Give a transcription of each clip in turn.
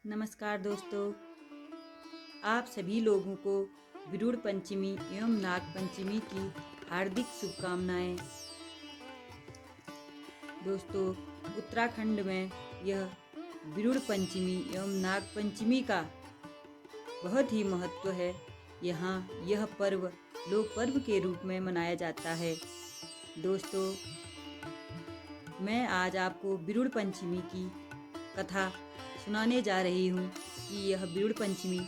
नमस्कार दोस्तों, आप सभी लोगों को विरुड़ पंचमी एवं नाग पंचमी की हार्दिक शुभकामनाएं। दोस्तों, उत्तराखंड में यह विरुड़ पंचमी एवं नाग पंचमी का बहुत ही महत्व है। यहाँ यह पर्व लोक पर्व के रूप में मनाया जाता है। दोस्तों, मैं आज आपको विरुड़ पंचमी की कथा सुनाने जा रही हूँ कि यह विरुड़ पंचमी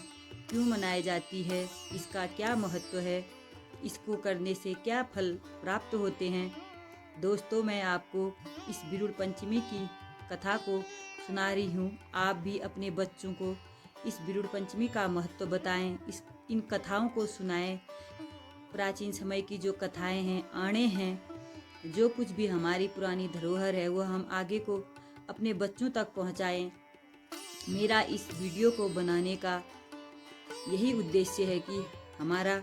क्यों मनाई जाती है, इसका क्या महत्व है, इसको करने से क्या फल प्राप्त होते हैं। दोस्तों, मैं आपको इस विरुड़ पंचमी की कथा को सुना रही हूँ। आप भी अपने बच्चों को इस विरुड़ पंचमी का महत्व बताएं, इन कथाओं को सुनाएं। प्राचीन समय की जो कथाएं हैं, आणे हैं, जो कुछ भी हमारी पुरानी धरोहर है, वह हम आगे को अपने बच्चों तक पहुँचाएं। मेरा इस वीडियो को बनाने का यही उद्देश्य है कि हमारे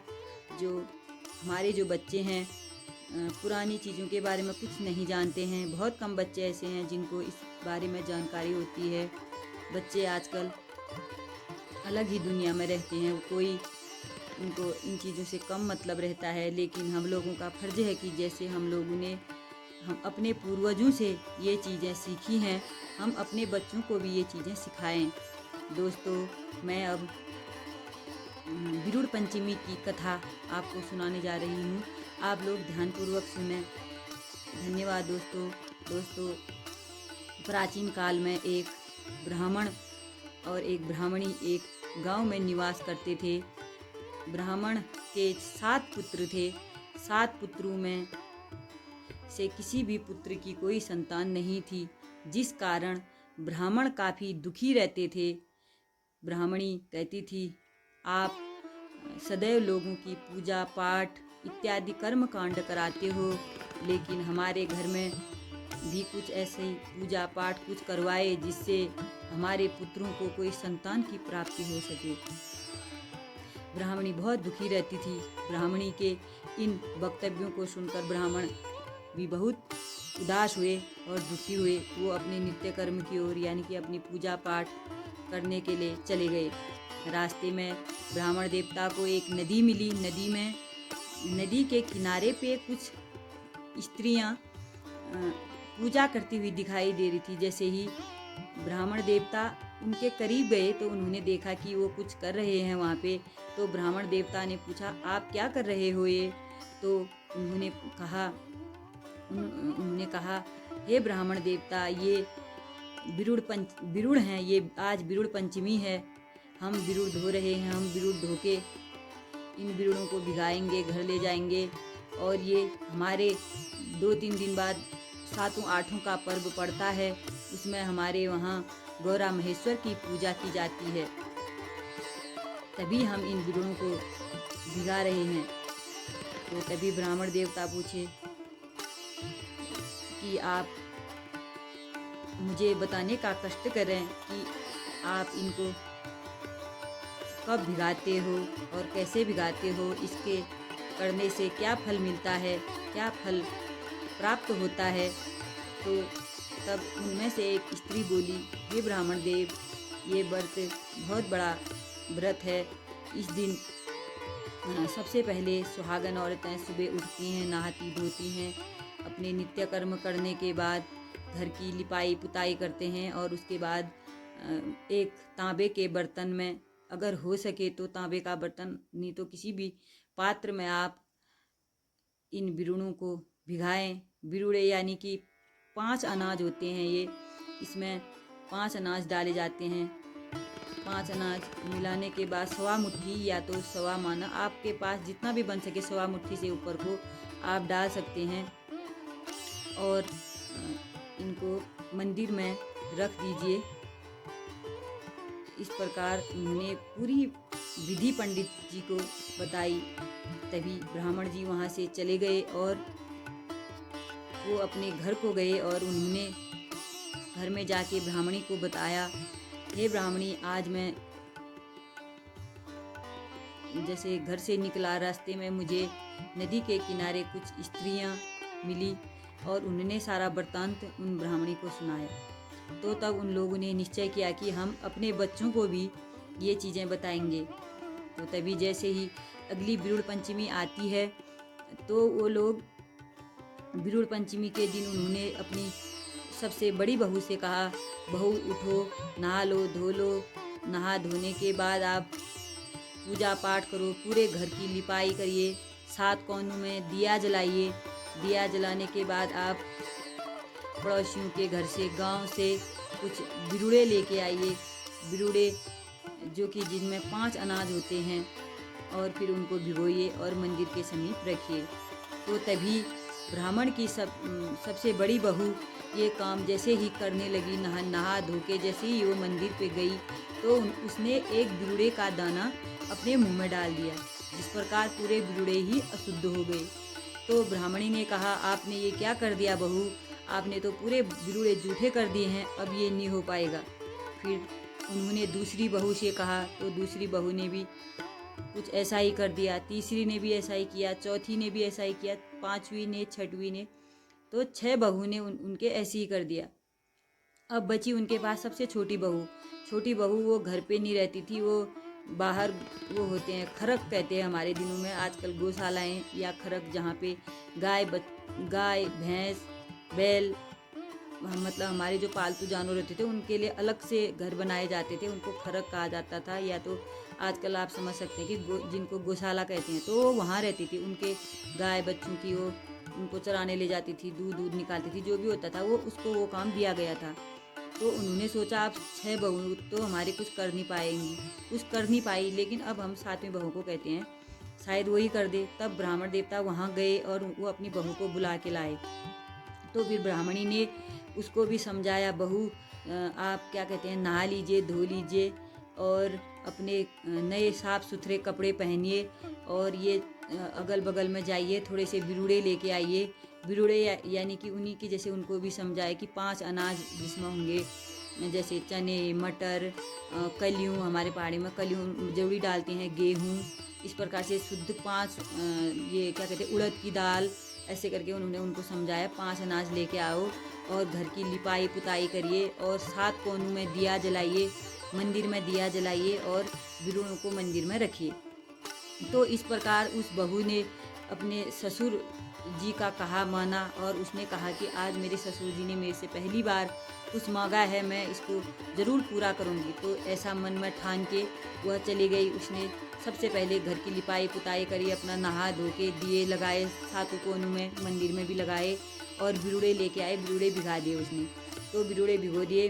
जो बच्चे हैं पुरानी चीज़ों के बारे में कुछ नहीं जानते हैं। बहुत कम बच्चे ऐसे हैं जिनको इस बारे में जानकारी होती है। बच्चे आजकल अलग ही दुनिया में रहते हैं, कोई उनको इन चीज़ों से कम मतलब रहता है। लेकिन हम लोगों का फर्ज है कि जैसे हम अपने पूर्वजों से ये चीज़ें सीखी हैं, हम अपने बच्चों को भी ये चीज़ें सिखाएं। दोस्तों, मैं अब विरुड़ पंचमी की कथा आपको सुनाने जा रही हूँ। आप लोग ध्यानपूर्वक सुनें। धन्यवाद दोस्तों, प्राचीन काल में एक ब्राह्मण और एक ब्राह्मणी एक गांव में निवास करते थे। ब्राह्मण के 7 पुत्र थे। 7 पुत्रों में से किसी भी पुत्र की कोई संतान नहीं थी, जिस कारण ब्राह्मण काफ़ी दुखी रहते थे। ब्राह्मणी कहती थी, आप सदैव लोगों की पूजा पाठ इत्यादि कर्म कांड कराते हो, लेकिन हमारे घर में भी कुछ ऐसे ही पूजा पाठ कुछ करवाए जिससे हमारे पुत्रों को कोई संतान की प्राप्ति हो सके। ब्राह्मणी बहुत दुखी रहती थी। ब्राह्मणी के इन वक्तव्यों को सुनकर ब्राह्मण भी बहुत उदास हुए और दुखी हुए। वो अपने नित्य कर्म की ओर, यानी कि अपनी पूजा पाठ करने के लिए चले गए। रास्ते में ब्राह्मण देवता को एक नदी मिली। नदी के किनारे पे कुछ स्त्रियां पूजा करती हुई दिखाई दे रही थी। जैसे ही ब्राह्मण देवता उनके करीब गए तो उन्होंने देखा कि वो कुछ कर रहे हैं वहाँ पे। तो ब्राह्मण देवता ने पूछा, आप क्या कर रहे हो ये? तो उन्होंने कहा, हे ब्राह्मण देवता, ये विरुड़ हैं, ये आज विरुड़ पंचमी है, हम विरुड़ धो रहे हैं। हम विरुड़ धो के इन विरुड़ों को भिगाएंगे, घर ले जाएंगे, और ये हमारे 2-3 दिन बाद 7-8 का पर्व पड़ता है, उसमें हमारे वहाँ गौरा महेश्वर की पूजा की जाती है, तभी हम इन विरुड़ों को भिगा रहे हैं। तो तभी ब्राह्मण देवता पूछे कि आप मुझे बताने का कष्ट करें कि आप इनको कब भिगाते हो और कैसे भिगाते हो, इसके करने से क्या फल मिलता है, क्या फल प्राप्त होता है। तो तब उनमें से एक स्त्री बोली, हे ब्राह्मण देव, ये व्रत बहुत बड़ा व्रत है। इस दिन सबसे पहले सुहागन औरतें सुबह उठती हैं, नहाती धोती हैं, अपने नित्य कर्म करने के बाद घर की लिपाई पुताई करते हैं, और उसके बाद एक तांबे के बर्तन में, अगर हो सके तो तांबे का बर्तन, नहीं तो किसी भी पात्र में आप इन विरुड़ों को भिगाएं। विरुड़े यानी कि 5 अनाज होते हैं ये, इसमें 5 अनाज डाले जाते हैं। 5 अनाज मिलाने के बाद 1.25 मुट्ठी या तो 1.25 माना, आपके पास जितना भी बन सके 1.25 मुट्ठी से ऊपर को आप डाल सकते हैं, और इनको मंदिर में रख दीजिए। इस प्रकार उन्होंने पूरी विधि पंडित जी को बताई। तभी ब्राह्मण जी वहाँ से चले गए और वो अपने घर को गए, और उन्होंने घर में जाके ब्राह्मणी को बताया, हे ब्राह्मणी, आज मैं जैसे घर से निकला, रास्ते में मुझे नदी के किनारे कुछ स्त्रियां मिली, और उन्होंने सारा वृत्तांत उन ब्राह्मणी को सुनाया। तो तब उन लोगों ने निश्चय किया कि हम अपने बच्चों को भी ये चीज़ें बताएंगे। तो तभी जैसे ही अगली बिरुड़ पंचमी आती है तो वो लोग बिरुड़ पंचमी के दिन उन्होंने अपनी सबसे बड़ी बहू से कहा, बहू उठो, नहा लो, धो लो, नहा धोने के बाद आप पूजा पाठ करो, पूरे घर की लिपाई करिए, 7 कोनों में दिया जलाइए। दिया जलाने के बाद आप पड़ोसियों के घर से, गांव से कुछ बिरुड़े लेके आइए। बिरुड़े जो कि जिनमें 5 अनाज होते हैं, और फिर उनको भिगोइए और मंदिर के समीप रखिए। तो तभी ब्राह्मण की सबसे बड़ी बहू ये काम जैसे ही करने लगी, नहा धो के जैसे ही वो मंदिर पे गई तो उसने एक बिरुड़े का दाना अपने मुंह में डाल दिया, जिस प्रकार पूरे बिरुड़े ही अशुद्ध हो गए। तो ब्राह्मणी ने कहा, आपने ये क्या कर दिया बहू, आपने तो पूरे बिरुड़े जूठे कर दिए हैं, अब ये नहीं हो पाएगा। फिर उन्होंने दूसरी बहू से कहा तो दूसरी बहू ने भी कुछ ऐसा ही कर दिया, तीसरी ने भी ऐसा ही किया, चौथी ने भी ऐसा ही किया, 5वीं ने, 6वीं ने, तो 6 बहू ने उनके ऐसे ही कर दिया। अब बची उनके पास सबसे छोटी बहू। छोटी बहू वो घर पे नहीं रहती थी, वो बाहर, वो होते हैं खरक कहते हैं हमारे दिनों में आजकल, गौशालाएं या खरक जहाँ पे गाय भैंस बैल, मतलब हमारे जो पालतू जानवर होते थे उनके लिए अलग से घर बनाए जाते थे, उनको खरक कहा जाता था, या तो आजकल आप समझ सकते हैं कि जिनको गौशाला कहते हैं। तो वो वहाँ रहती थी, उनके गाय बच्चों की वो उनको चराने ले जाती थी, दूध निकालती थी, जो भी होता था वो उसको वो काम दिया गया था। तो उन्होंने सोचा अब 6 बहू तो हमारे कुछ कर नहीं पाएंगी, कुछ कर नहीं पाई, लेकिन अब हम 7वीं बहू को कहते हैं, शायद वही कर दे। तब ब्राह्मण देवता वहाँ गए और वो अपनी बहू को बुला के लाए। तो फिर ब्राह्मणी ने उसको भी समझाया, बहू आप क्या कहते हैं, नहा लीजिए, धो लीजिए और अपने नए साफ़ सुथरे कपड़े पहनिए और ये अगल बगल में जाइए, थोड़े से बिरुड़े लेके आइए। बिरुड़े यानी कि उन्हीं की, जैसे उनको भी समझाए कि 5 अनाज जिसमें होंगे, जैसे चने, मटर, कलियों, हमारे पहाड़ी में कलियों जरूरी डालते हैं, गेहूँ, इस प्रकार से शुद्ध 5 ये क्या कहते हैं, उड़द की दाल, ऐसे करके उन्होंने उनको समझाया, 5 अनाज लेके आओ और घर की लिपाई पुताई करिए और 7 कोनों में दिया जलाइए, मंदिर में दिया जलाइए और बिरुड़ों को मंदिर में रखिए। तो इस प्रकार उस बहू ने अपने ससुर जी का कहा माना और उसने कहा कि आज मेरे ससुर जी ने मेरे से पहली बार कुछ मांगा है, मैं इसको ज़रूर पूरा करूँगी। तो ऐसा मन में ठान के वह चली गई। उसने सबसे पहले घर की लिपाई पुताई करी, अपना नहा धो के दिए लगाए 7 कोनों में, मंदिर में भी लगाए और बिरुड़े लेके आए, बिरुड़े भिगा दिए उसने। तो बिरुड़े भिगो दिए,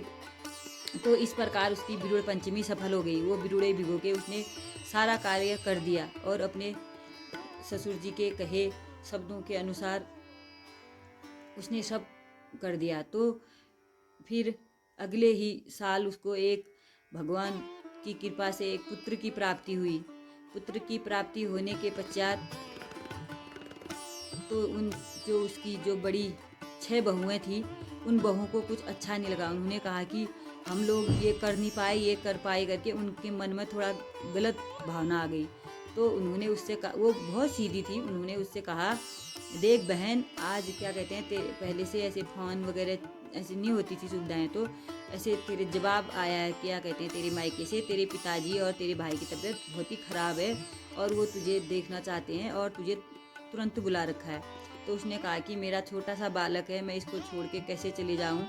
तो इस प्रकार उसकी बिरुड़ पंचमी सफल हो गई। वो बिरुड़े भिगो के उसने सारा कार्य कर दिया और अपने ससुर जी के कहे शब्दों के अनुसार उसने सब कर दिया। तो फिर अगले ही साल उसको एक भगवान की कृपा से एक पुत्र की प्राप्ति हुई। पुत्र की प्राप्ति होने के पश्चात तो उन जो उसकी जो बड़ी 6 बहुएं थी, उन बहुओं को कुछ अच्छा नहीं लगा। उन्होंने कहा कि हम लोग ये कर नहीं पाए, ये कर पाए करके उनके मन में थोड़ा गलत भावना आ गई। तो उन्होंने उससे कहा, वो बहुत सीधी थी, उन्होंने उससे कहा, देख बहन, आज क्या कहते हैं, पहले से ऐसे फ़ोन वगैरह ऐसे नहीं होती थी सुविधाएं, तो ऐसे तेरे जवाब आया है, क्या कहते हैं, तेरे मायके से तेरे पिताजी और तेरे भाई की तबीयत बहुत ही ख़राब है और वो तुझे देखना चाहते हैं और तुझे तुरंत बुला रखा है। तो उसने कहा कि मेरा छोटा सा बालक है, मैं इसको छोड़ के कैसे चले जाऊँ।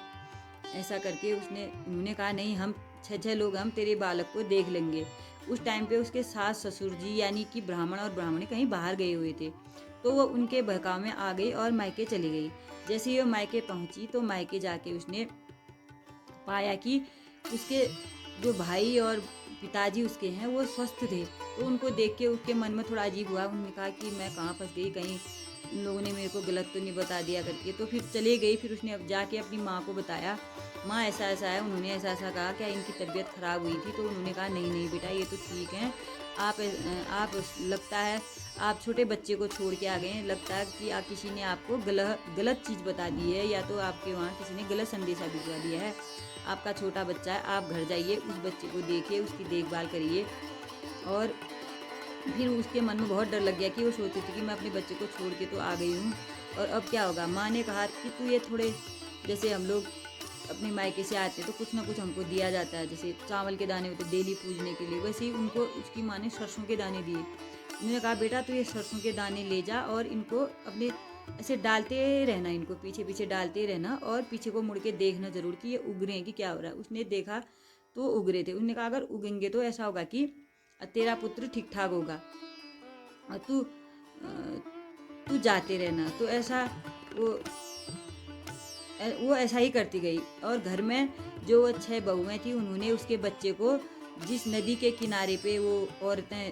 ऐसा करके उन्होंने कहा, नहीं, हम 6 लोग हम तेरे बालक को देख लेंगे। उस टाइम पे उसके सास ससुर जी यानी कि ब्राह्मण और ब्राह्मणी कहीं बाहर गए हुए थे, तो वो उनके बहकाव में आ गई और मायके चली गई। जैसे ही वो मायके पहुंची तो मायके जाके उसने पाया कि उसके जो भाई और पिताजी उसके हैं वो स्वस्थ थे। तो उनको देख के उसके मन में थोड़ा अजीब हुआ। उन्होंने कहा कि मैं कहाँ फंस गई, कहीं इन लोगों ने मेरे को गलत तो नहीं बता दिया करके। तो फिर चले गई। फिर उसने अब जाके अपनी माँ को बताया, माँ ऐसा ऐसा है, उन्होंने ऐसा ऐसा कहा, क्या इनकी तबीयत ख़राब हुई थी। तो उन्होंने कहा, नहीं नहीं बेटा, ये तो ठीक है, आप लगता है आप छोटे बच्चे को छोड़ के आ गए हैं, लगता है कि किसी ने आपको गलत चीज़ बता दी है, या तो आपके वहाँ किसी ने गलत संदेशा भिजवा दिया है। आपका छोटा बच्चा है, आप घर जाइए, उस बच्चे को देखिए, उसकी देखभाल करिए। और फिर उसके मन में बहुत डर लग गया कि वो सोचती थी कि मैं अपने बच्चे को छोड़ के तो आ गई हूँ और अब क्या होगा। माँ ने कहा कि तू ये थोड़े, जैसे हम लोग अपने मायके से आते हैं तो कुछ ना कुछ हमको दिया जाता है, जैसे चावल के दाने होते डेली पूजने के लिए, वैसे ही उनको उसकी माँ ने सरसों के दाने दिए। उन्होंने कहा बेटा तू ये सरसों के दाने ले जा और इनको अपने ऐसे डालते रहना, इनको पीछे पीछे डालते रहना और पीछे को मुड़ के देखना जरूर कि ये उग रहे हैं कि क्या हो रहा है। उसने देखा तो उग रहे थे। उसने कहा अगर उगेंगे तो ऐसा होगा कि तेरा पुत्र ठीक ठाक होगा और तू जाते रहना। तो ऐसा वो ऐसा ही करती गई और घर में जो 6 बहुएं थी उन्होंने उसके बच्चे को जिस नदी के किनारे पे वो औरतें,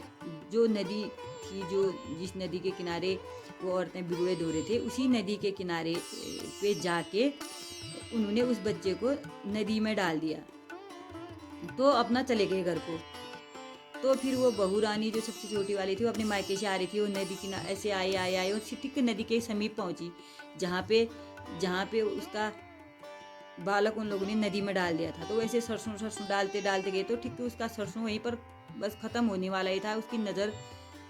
जो नदी थी जो जिस नदी के किनारे वो औरतें बिरुड़े धो रहे थे, उसी नदी के किनारे पे जाके उन्होंने उस बच्चे को नदी में डाल दिया। तो अपना चले गए घर को। तो फिर वो बहू रानी जो सबसे छोटी वाली थी वो अपने मायके से आ रही थी, वो नदी की ऐसे आई और ठीक नदी के समीप पहुंची जहाँ पे उसका बालक उन लोगों ने नदी में डाल दिया था। तो वैसे सरसों सरसों डालते डालते गए तो ठीक उसका सरसों वहीं पर बस ख़त्म होने वाला ही था। उसकी नज़र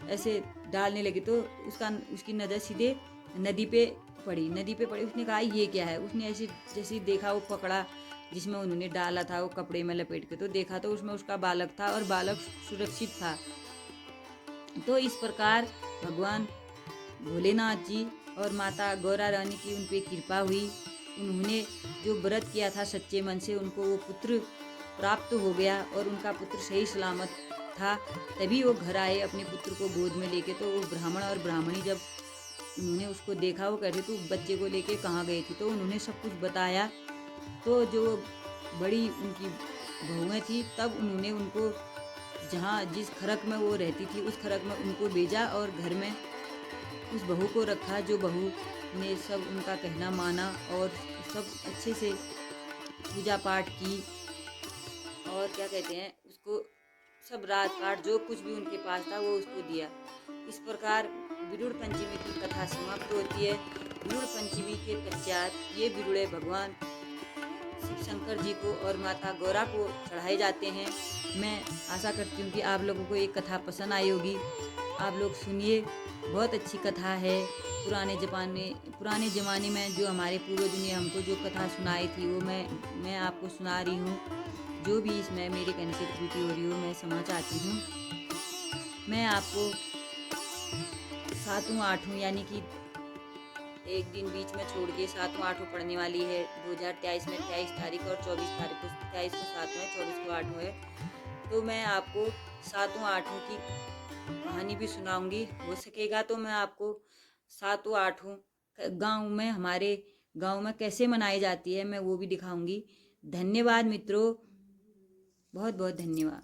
ऐसे डालने लगी तो उसकी नज़र सीधे नदी पे पड़ी। उसने कहा ये क्या है। उसने ऐसे जैसे देखा वो पकड़ा जिसमें उन्होंने डाला था वो कपड़े में लपेट के, तो देखा तो उसमें उसका बालक था और बालक सुरक्षित था। तो इस प्रकार भगवान भोलेनाथ जी और माता गौरा रानी की उन पे कृपा हुई। उन्होंने जो व्रत किया था सच्चे मन से, उनको वो पुत्र प्राप्त हो गया और उनका पुत्र सही सलामत था। तभी वो घर आए अपने पुत्र को गोद में लेके। तो वो ब्राह्मण और ब्राह्मणी जब उन्होंने उसको देखा, वो कहते तो बच्चे को लेके कहाँ गई थी, तो उन्होंने सब कुछ बताया। तो जो बड़ी उनकी बहुएं थी तब उन्होंने उनको जहाँ जिस खरक में वो रहती थी उस खरक में उनको भेजा और घर में उस बहू को रखा, जो बहू ने सब उनका कहना माना और सब अच्छे से पूजा पाठ की और क्या कहते हैं उसको सब रात काट जो कुछ भी उनके पास था वो उसको दिया। इस प्रकार विरुड़ पंचमी की कथा समाप्त होती है। विरुड़ पंचमी के पश्चात ये विरुड़े भगवान शिव शंकर जी को और माता गौरा को चढ़ाए जाते हैं। मैं आशा करती हूँ कि आप लोगों को ये कथा पसंद आई होगी। आप लोग सुनिए, बहुत अच्छी कथा है। पुराने ज़माने में जो हमारे पूर्वजों ने हमको जो कथा सुनाई थी वो मैं आपको सुना रही हूँ। जो भी इसमें मेरे कहने से त्रुटि हो रही हो मैं क्षमा चाहती हूँ। मैं आपको 7वां 8वां यानी कि एक दिन बीच में छोड़ के 7वां 8वां पढ़ने वाली है 2023 में 23 तारीख और 24 तारीख को 23 को 7वां है 24 को 8वां है। तो मैं आपको 7वां 8वां की कहानी भी सुनाऊंगी। हो सकेगा तो मैं आपको 7वां 8वां हमारे गांव में कैसे मनाई जाती है मैं वो भी दिखाऊंगी। धन्यवाद मित्रों, बहुत बहुत धन्यवाद।